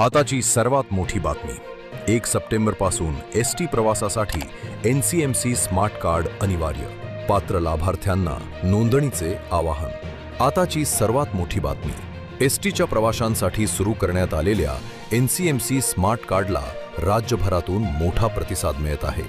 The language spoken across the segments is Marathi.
आताची सर्वात मोठी बातमी। 1 सप्टेंबर पासून एसटी प्रवासासाठी NCMC स्मार्ट कार्ड अनिवार्य। पात्र लाभार्थ्यांना नोंदणीचे आवाहन। आताची सर्वात मोठी बातमी। एसटीच्या प्रवाशांसाठी सुरू करण्यात आलेल्या NCMC स्मार्ट कार्डला राज्यभरातून मोठा प्रतिसाद मिळत आहे।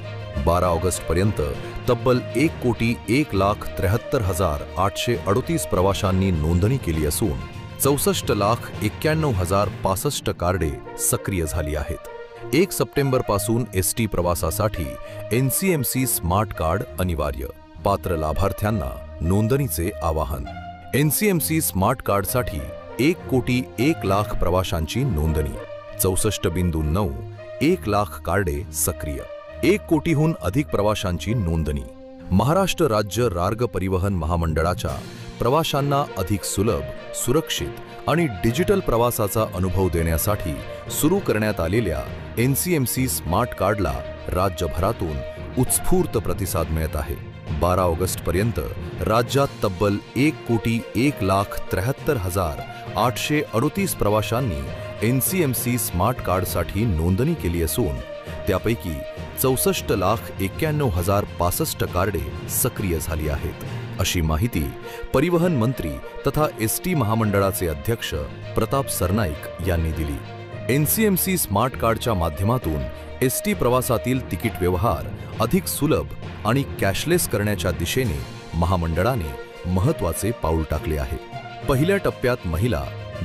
12 ऑगस्ट पर्यंत तब्बल 1,73,838 प्रवाशांनी नोंदणी केली असून 64,91,065 कार्डे सक्रिय झाली आहेत। 1 सप्टेंबर पासून एसटी प्रवासासाठी NCMC स्मार्ट कार्ड अनिवार्य। पात्र लाभार्थ्यांना नोंदणीचे आवाहन। NCMC स्मार्ट कार्डसाठी 1,01,00,000 प्रवाशांची नोंदणी। 64.9 लाख कार्डे सक्रिय। 1 कोटीहून अधिक प्रवाशांची नोंदणी। महाराष्ट्र राज्य रार्ग परिवहन महामंडळाच्या प्रवाशांना अधिक सुलभ, सुरक्षित आणि डिजिटल प्रवासाचा अनुभव देण्यासाठी सुरू करण्यात आलेल्या NCMC स्मार्ट कार्डला राज्यभरातून उत्स्फूर्त प्रतिसाद मिळत आहे। 12 ऑगस्ट पर्यंत राज्यात तब्बल 1,73,838 प्रवाशांनी NCMC स्मार्ट कार्डसाठी नोंदणी केली असून त्यापैकी 64,91,065 कार्डे सक्रिय झाली आहेत, अशी माहिती परिवहन मंत्री तथा एसटी महामंडळाचे अध्यक्ष प्रताप सरनाईक यांनी दिली। NCMC स्मार्ट कार्डच्या माध्यमातून एसटी प्रवासातील तिकीट व्यवहार अधिक सुलभ आणि कॅशलेस करण्याच्या दिशेने महामंडळाने महत्त्वाचे पाऊल टाकले आहे। पहिल्या टप्प्यात महिला,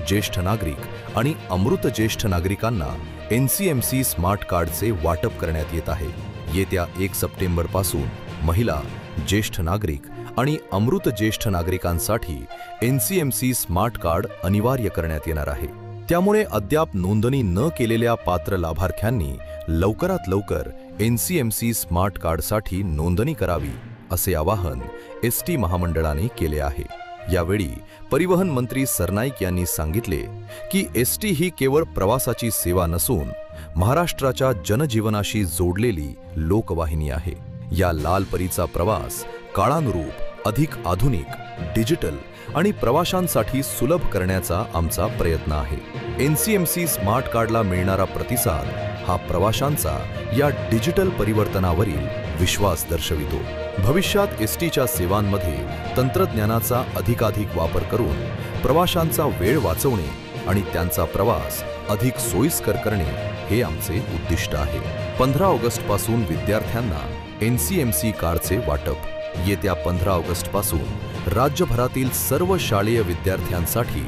ज्येष्ठ नागरिक आणि अमृत ज्येष्ठ नागरिकांना NCMC स्मार्ट कार्डचे वाटप करण्यात येत आहे। येत्या 1 सप्टेंबर पासून महिला, ज्येष्ठ नागरिक आणि अमृत ज्येष्ठ नागरिकांसाठी NCMC स्मार्ट कार्ड अनिवार्य करण्यात येणार आहे। त्यामुळे अद्याप नोंदणी न केलेल्या पात्र लाभार्थ्यांनी लवकरात लवकर NCMC स्मार्ट कार्डसाठी नोंदणी करावी, असे आवाहन एसटी महामंडळाने केले आहे। यावेळी परिवहन मंत्री सरनाईक यांनी सांगितले की एसटी ही केवळ प्रवासाची सेवा नसून महाराष्ट्राच्या जनजीवनाशी जोडलेली लोकवाहिनी आहे। या लाल परीचा प्रवास काळानुरूप, अधिक आधुनिक, डिजिटल आणि प्रवाशांसाठी सुलभ करण्याचा आमचा प्रयत्न आहे। NCMC स्मार्ट कार्डला मिळणारा प्रतिसाद हा प्रवाशांचा या डिजिटल परिवर्तनावरील विश्वास दर्शवितो। भविष्यात एसटीच्या सेवांमध्ये तंत्रज्ञानाचा अधिकाधिक वापर करून प्रवाशांचा वेळ वाचवणे आणि त्यांचा प्रवास अधिक सोयीस्कर करणे हे आमचे उद्दिष्ट आहे। 15 ऑगस्ट पासून विद्यार्थ्यांना NCMC कार्डचे वाटप। येत्या 15 ऑगस्ट पासून राज्यभरातील सर्व शालेय विद्यार्थ्यांसाठी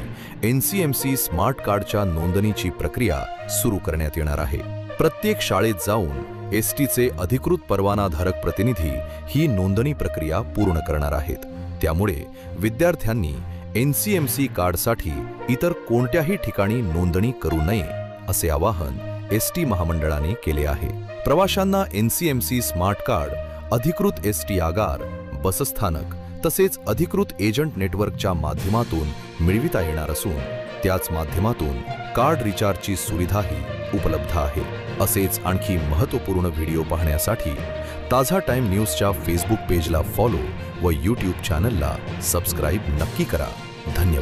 NCMC स्मार्ट कार्डच्या नोंदणीची प्रक्रिया सुरू करण्यात येणार आहे। प्रत्येक शाळेत जाऊन एसटीचे अधिकृत परवानाधारक प्रतिनिधी ही नोंदणी प्रक्रिया पूर्ण करणार आहेत। त्यामुळे विद्यार्थ्यांनी NCMC कार्डसाठी इतर कोणत्याही ठिकाणी नोंदणी करू नये, असे आवाहन एसटी महामंडळाने केले आहे। प्रवाशांना NCMC स्मार्ट कार्ड अधिकृत एसटी आगार, बसस्थानक तसेच अधिकृत एजंट नेटवर्कच्या माध्यमातून मिळविता येणार असून त्याच माध्यमातून कार्ड रिचार्जची सुविधाही उपलब्ध आहे। असेच आणखी महत्त्वपूर्ण व्हिडिओ पाहण्यासाठी ताजा टाइम न्यूजच्या फेसबुक पेजला फॉलो व YouTube चॅनलला सबस्क्राईब नक्की करा। धन्यवाद।